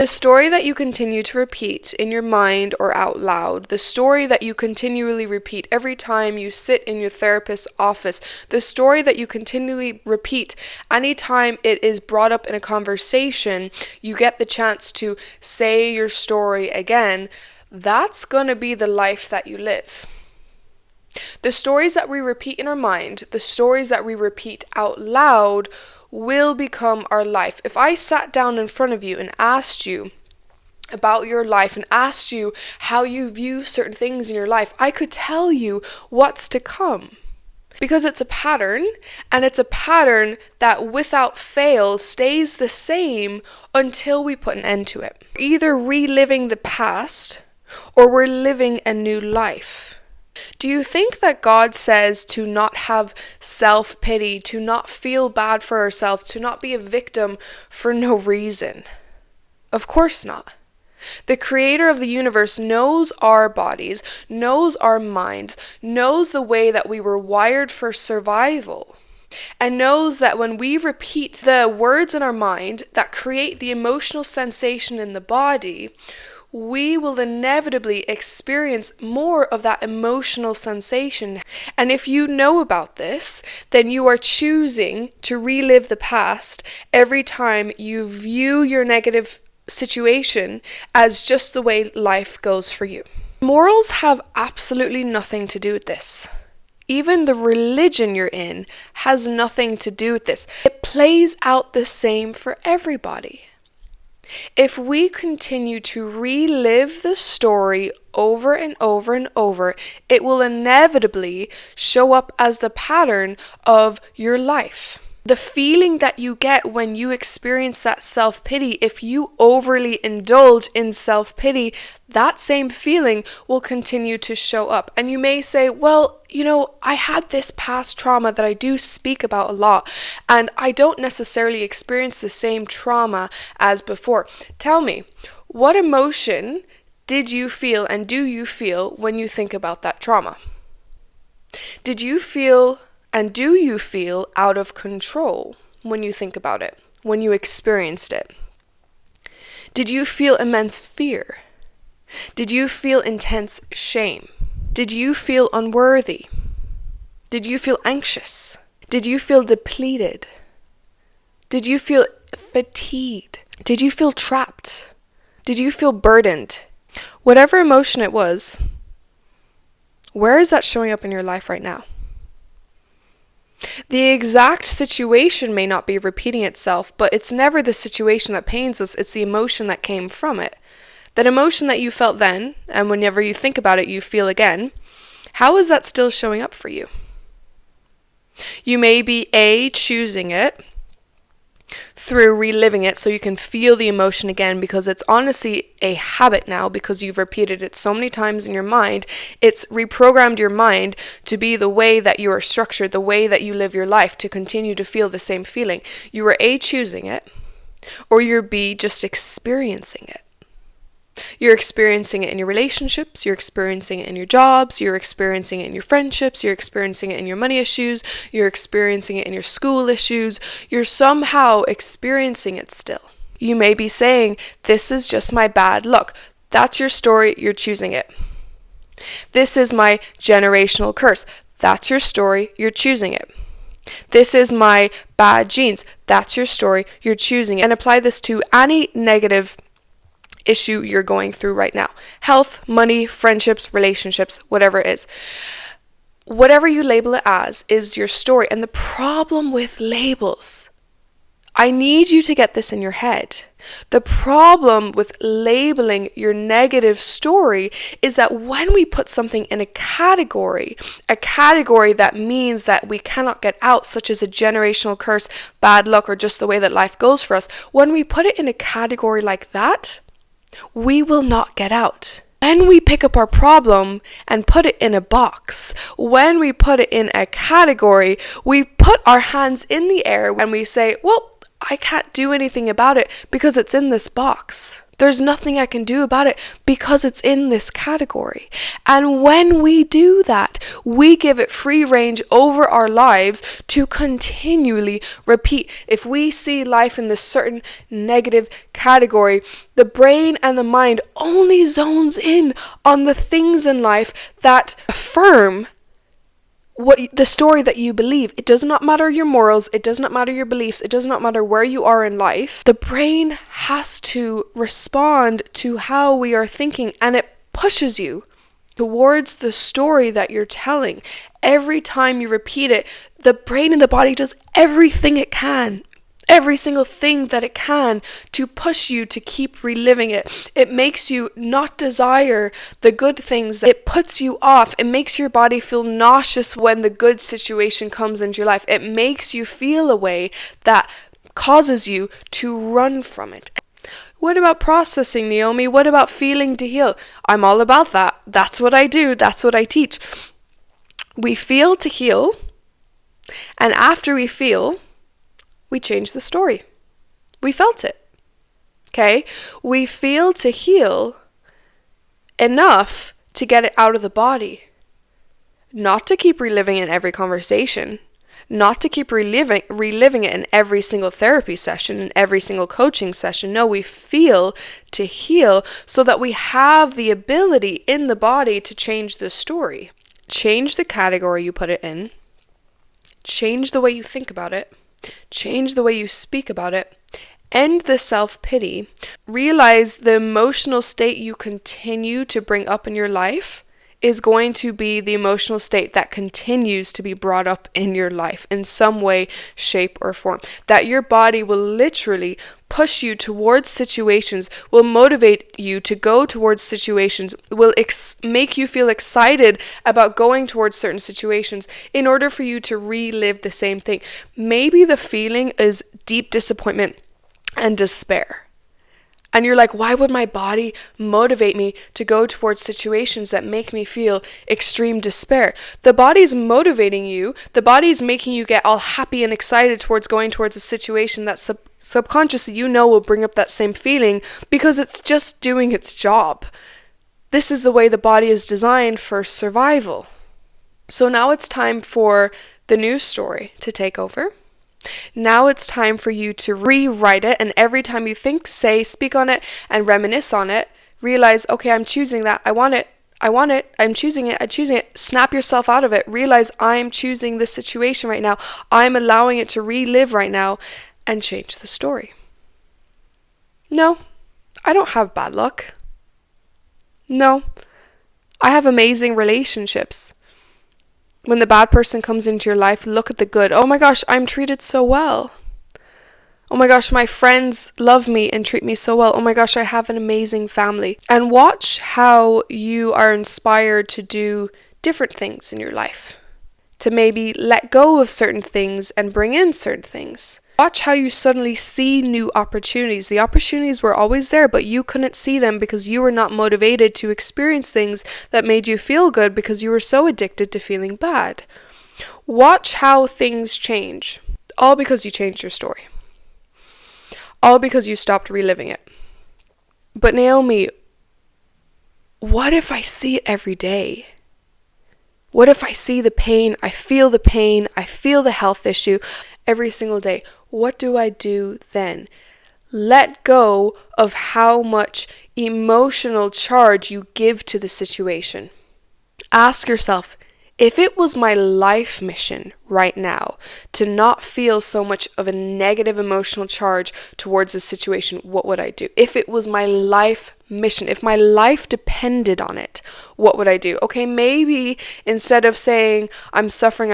The story that you continue to repeat in your mind or out loud, the story that you continually repeat every time you sit in your therapist's office, the story that you continually repeat anytime it is brought up in a conversation, you get the chance to say your story again, that's going to be the life that you live. The stories that we repeat in our mind, the stories that we repeat out loud, will become our life. If I sat down in front of you and asked you about your life and asked you how you view certain things in your life, I could tell you what's to come. Because it's a pattern, and it's a pattern that without fail stays the same until we put an end to it. Either reliving the past or we're living a new life. Do you think that God says to not have self-pity, to not feel bad for ourselves, to not be a victim for no reason? Of course not. The creator of the universe knows our bodies, knows our minds, knows the way that we were wired for survival, and knows that when we repeat the words in our mind that create the emotional sensation in the body, we will inevitably experience more of that emotional sensation. And if you know about this, then you are choosing to relive the past every time you view your negative situation as just the way life goes for you. Morals have absolutely nothing to do with this. Even the religion you're in has nothing to do with this. It plays out the same for everybody. If we continue to relive the story over and over and over, it will inevitably show up as the pattern of your life. The feeling that you get when you experience that self-pity, if you overly indulge in self-pity, that same feeling will continue to show up. And you may say, well, I had this past trauma that I do speak about a lot, and I don't necessarily experience the same trauma as before. Tell me, what emotion did you feel and do you feel when you think about that trauma? Did you feel and do you feel out of control when you think about it, when you experienced it? Did you feel immense fear? Did you feel intense shame? Did you feel unworthy? Did you feel anxious? Did you feel depleted? Did you feel fatigued? Did you feel trapped? Did you feel burdened? Whatever emotion it was, where is that showing up in your life right now? The exact situation may not be repeating itself, but it's never the situation that pains us, it's the emotion that came from it. That emotion that you felt then, and whenever you think about it, you feel again, how is that still showing up for you? You may be choosing it through reliving it so you can feel the emotion again, because it's honestly a habit now, because you've repeated it so many times in your mind. It's reprogrammed your mind to be the way that you are structured, the way that you live your life, to continue to feel the same feeling. You are choosing it, or you're just experiencing it. You're experiencing it in your relationships, you're experiencing it in your jobs, you're experiencing it in your friendships, you're experiencing it in your money issues, you're experiencing it in your school issues, you're somehow experiencing it still. You may be saying, this is just my bad luck. That's your story, you're choosing it. This is my generational curse. That's your story, you're choosing it. This is my bad genes. That's your story, you're choosing it. And apply this to any negative issue you're going through right now. Health, money, friendships, relationships, whatever it is. Whatever you label it as is your story. And the problem with labels, I need you to get this in your head. The problem with labeling your negative story is that when we put something in a category that means that we cannot get out, such as a generational curse, bad luck, or just the way that life goes for us, when we put it in a category like that, we will not get out. When we pick up our problem and put it in a box, when we put it in a category, we put our hands in the air and we say, well, I can't do anything about it because it's in this box. There's nothing I can do about it because it's in this category. And when we do that, we give it free range over our lives to continually repeat. If we see life in this certain negative category, the brain and the mind only zones in on the things in life that affirm the story that you believe. It does not matter your morals, it does not matter your beliefs, it does not matter where you are in life. The brain has to respond to how we are thinking, and it pushes you towards the story that you're telling. Every time you repeat it, the brain and the body does everything it can, every single thing that it can, to push you to keep reliving it. It makes you not desire the good things. It puts you off. It makes your body feel nauseous when the good situation comes into your life. It makes you feel a way that causes you to run from it. What about processing, Naomi? What about feeling to heal? I'm all about that. That's what I do. That's what I teach. We feel to heal, and after we feel, we change the story. We felt it. Okay? We feel to heal enough to get it out of the body. Not to keep reliving it in every conversation. Not to keep reliving it in every single therapy session, in every single coaching session. No, we feel to heal so that we have the ability in the body to change the story. Change the category you put it in. Change the way you think about it. Change the way you speak about it. End the self-pity. Realize the emotional state you continue to bring up in your life is going to be the emotional state that continues to be brought up in your life in some way, shape, or form. That your body will literally push you towards situations, will motivate you to go towards situations, will make you feel excited about going towards certain situations in order for you to relive the same thing. Maybe the feeling is deep disappointment and despair. And you're like, why would my body motivate me to go towards situations that make me feel extreme despair? The body's motivating you. The body's making you get all happy and excited towards going towards a situation that subconsciously you know will bring up that same feeling because it's just doing its job. This is the way the body is designed for survival. So now it's time for the new story to take over. Now it's time for you to rewrite it, and every time you think, say, speak on it, and reminisce on it, realize, okay, I'm choosing that, I want it, I'm choosing it, snap yourself out of it, realize I'm choosing this situation right now, I'm allowing it to relive right now, and change the story. No, I don't have bad luck. No, I have amazing relationships. When the bad person comes into your life, look at the good. Oh my gosh, I'm treated so well. Oh my gosh, my friends love me and treat me so well. Oh my gosh, I have an amazing family. And watch how you are inspired to do different things in your life. To maybe let go of certain things and bring in certain things. Watch how you suddenly see new opportunities. The opportunities were always there, but you couldn't see them because you were not motivated to experience things that made you feel good because you were so addicted to feeling bad. Watch how things change. All because you changed your story. All because you stopped reliving it. But Naomi, what if I see it every day? What if I see the pain, I feel the health issue every single day? What do I do then? Let go of how much emotional charge you give to the situation. Ask yourself, if it was my life mission right now to not feel so much of a negative emotional charge towards a situation, what would I do? If it was my life mission, if my life depended on it, what would I do? Okay, maybe instead of saying, I'm suffering,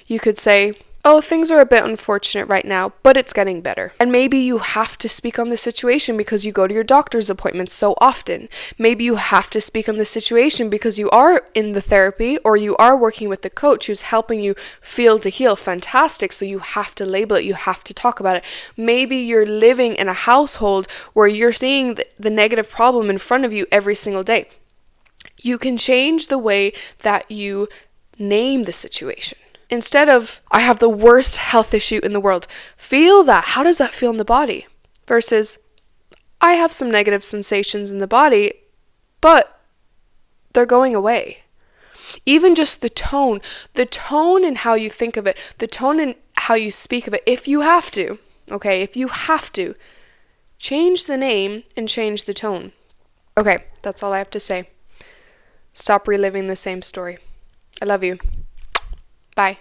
you could say, oh, things are a bit unfortunate right now, but it's getting better. And maybe you have to speak on the situation because you go to your doctor's appointments so often. Maybe you have to speak on the situation because you are in the therapy or you are working with the coach who's helping you feel to heal. Fantastic. So you have to label it. You have to talk about it. Maybe you're living in a household where you're seeing the negative problem in front of you every single day. You can change the way that you name the situation. Instead of, I have the worst health issue in the world, feel that. How does that feel in the body? Versus, I have some negative sensations in the body, but they're going away. Even just the tone in how you think of it, the tone in how you speak of it, if you have to, okay, if you have to, change the name and change the tone. Okay, that's all I have to say. Stop reliving the same story. I love you. Bye.